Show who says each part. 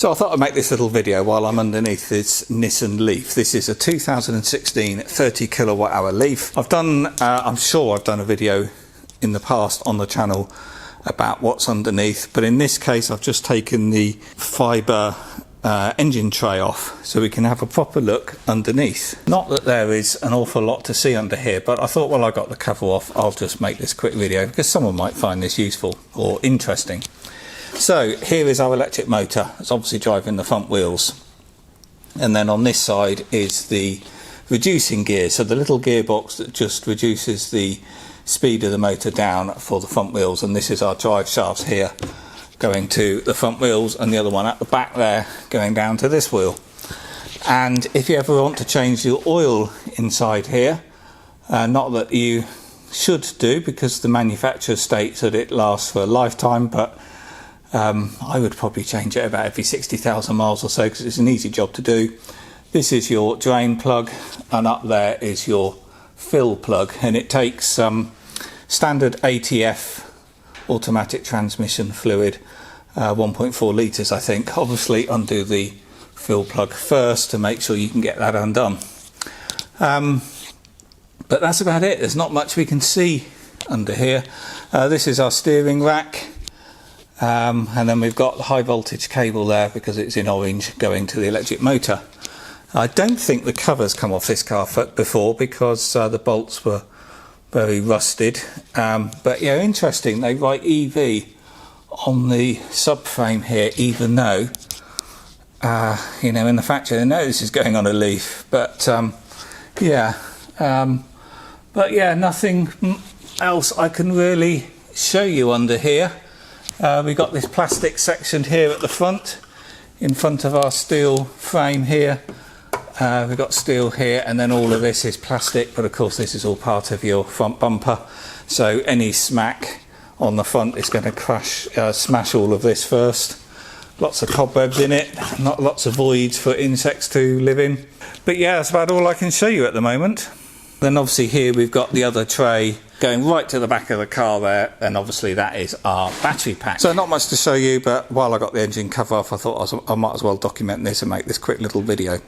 Speaker 1: So I thought I'd make this little video while I'm underneath this Nissan Leaf. This is a 2016 30 kilowatt hour Leaf. I'm sure I've done a video in the past on the channel about what's underneath, but in this case I've just taken the fibre engine tray off so we can have a proper look underneath. Not that there is an awful lot to see under here, but I thought while I got the cover off I'll just make this quick video because someone might find this useful or interesting. So here is our electric motor. It's obviously driving the front wheels, and then on this side is the reducing gear, so the little gearbox that just reduces the speed of the motor down for the front wheels, and this is our drive shafts here going to the front wheels, and the other one at the back there going down to this wheel. And if you ever want to change your oil inside here, not that you should do because the manufacturer states that it lasts for a lifetime, but I would probably change it about every 60,000 miles or so because it's an easy job to do. This is your drain plug, and up there is your fill plug, and it takes standard ATF automatic transmission fluid, 1.4 litres I think. Obviously undo the fill plug first to make sure you can get that undone. But that's about it. There's not much we can see under here. This is our steering rack. And then we've got the high voltage cable there because it's in orange going to the electric motor. I don't think the covers come off this car before because the bolts were very rusted. But yeah, interesting, they write EV on the subframe here, even though, you know, in the factory they know this is going on a Leaf. But yeah, nothing else I can really show you under here. We've got this plastic section here at the front, in front of our steel frame here. We've got steel here, and then all of this is plastic, but of course this is all part of your front bumper, so any smack on the front is going to smash all of this first. Lots of cobwebs in it, not lots of voids for insects to live in. But yeah, that's about all I can show you at the moment. Then obviously here we've got the other tray going right to the back of the car there, and obviously that is our battery pack. So not much to show you, but while I got the engine cover off I thought I might as well document this and make this quick little video.